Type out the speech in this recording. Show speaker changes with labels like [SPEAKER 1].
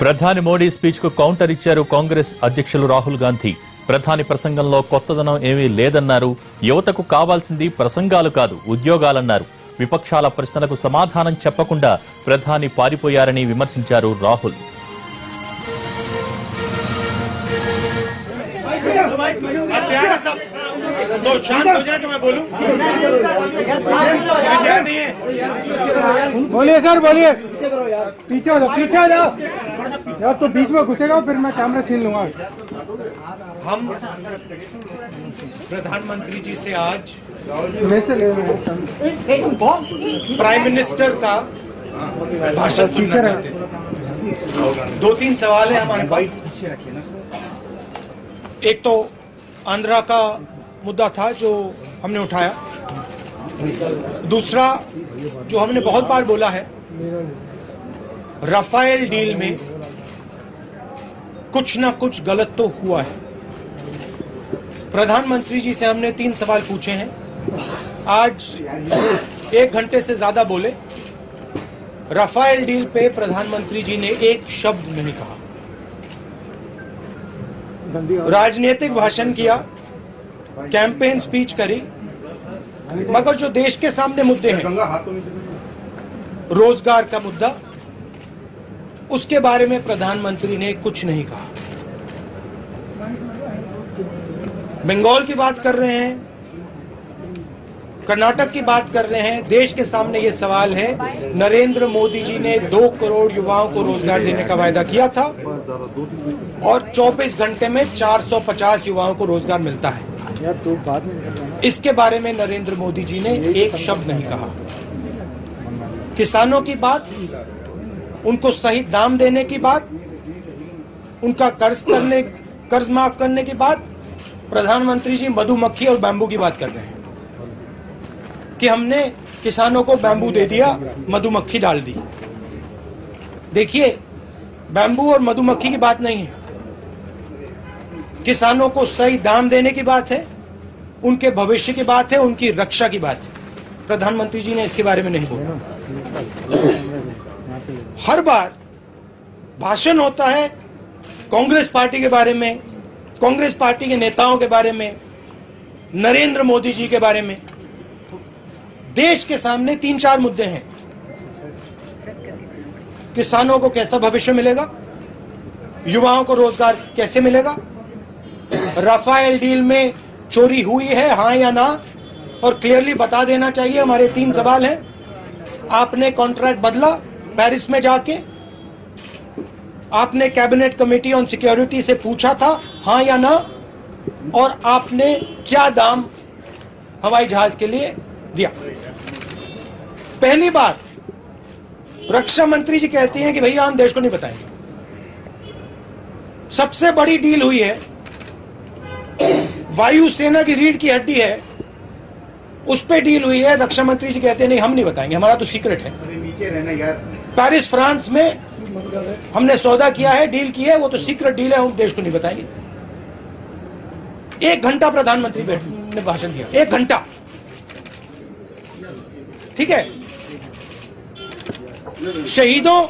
[SPEAKER 1] ప్రధాని మోడీ స్పీచ్ కు కౌంటర్ ఇచ్చారు కాంగ్రెస్ అధ్యక్షులు రాహుల్ గాంధీ. ప్రధాని ప్రసంగంలో కొత్తదనం ఏమీ లేదన్నారు. యువతకు కావాల్సింది ప్రసంగాలు కాదు, ఉద్యోగాలన్నారు. విపక్షాల ప్రశ్నలకు సమాధానం చెప్పకుండా ప్రధాని పారిపోయారని విమర్శించారు రాహుల్.
[SPEAKER 2] तो शांत हो जाए तो मैं बोलूं। नहीं है।
[SPEAKER 3] बोलिए सर, बोलिए। पीछे हो जाओ यार, तो बीच में घुसेगा फिर मैं कैमरा छीन लूंगा।
[SPEAKER 2] हम प्रधानमंत्री जी से आज प्राइम मिनिस्टर का भाषण सुनना चाहते हैं। 2-3 सवाल है हमारे पास। एक तो आंध्रा का मुद्दा था जो हमने उठाया। दूसरा जो हमने बहुत बार बोला है, राफेल डील में कुछ ना कुछ गलत तो हुआ है। प्रधानमंत्री जी से हमने 3 सवाल पूछे हैं। आज 1 घंटे से ज्यादा बोले। राफेल डील पे प्रधानमंत्री जी ने एक शब्द नहीं कहा। राजनीतिक भाषण किया, कैंपेन स्पीच करी, मगर जो देश के सामने मुद्दे हैं, रोजगार का मुद्दा, उसके बारे में प्रधानमंत्री ने कुछ नहीं कहा। बंगाल की बात कर रहे हैं, कर्नाटक की बात कर रहे हैं। देश के सामने ये सवाल है, नरेंद्र मोदी जी ने 2 करोड़ युवाओं को रोजगार देने का वायदा किया था और 24 घंटे में 450 युवाओं को रोजगार मिलता है। इसके बारे में नरेंद्र मोदी जी ने एक शब्द नहीं कहा। किसानों की बात, उनको सही दाम देने की बात, उनका कर्ज माफ करने की बात, प्रधानमंत्री जी मधुमक्खी और बैम्बू की बात कर रहे हैं कि हमने किसानों को बैम्बू दे दिया, मधुमक्खी डाल दी। देखिए, बैम्बू और मधुमक्खी की बात नहीं है। किसानों को सही दाम देने की बात है, उनके भविष्य की बात है, उनकी रक्षा की बात है। प्रधानमंत्री जी ने इसके बारे में नहीं बोला। हर बार भाषण होता है कांग्रेस पार्टी के बारे में, कांग्रेस पार्टी के नेताओं के बारे में, नरेंद्र मोदी जी के बारे में। देश के सामने 3-4 मुद्दे हैं। किसानों को कैसा भविष्य मिलेगा, युवाओं को रोजगार कैसे मिलेगा, राफेल डील में चोरी हुई है हां या ना, और क्लियरली बता देना चाहिए। हमारे 3 सवाल हैं। आपने कॉन्ट्रैक्ट बदला पेरिस में जाके, आपने कैबिनेट कमेटी ऑन सिक्योरिटी से पूछा था हां या ना, और आपने क्या दाम हवाई जहाज के लिए दिया। पहली बात, रक्षा मंत्री जी कहती हैं कि भैया हम देश को नहीं बताएंगे। सबसे बड़ी डील हुई है, वायुसेना की रीढ़ की हड्डी है, उस पे डील हुई है। रक्षा मंत्री जी कहते हैं नहीं, हम नहीं बताएंगे, हमारा तो सीक्रेट है। पेरिस फ्रांस में हमने सौदा किया है, डील की है, वो तो सीक्रेट डील है, हम देश को नहीं बताएंगे। 1 घंटा प्रधानमंत्री ने भाषण दिया, 1 घंटा। ठीक है, शहीदों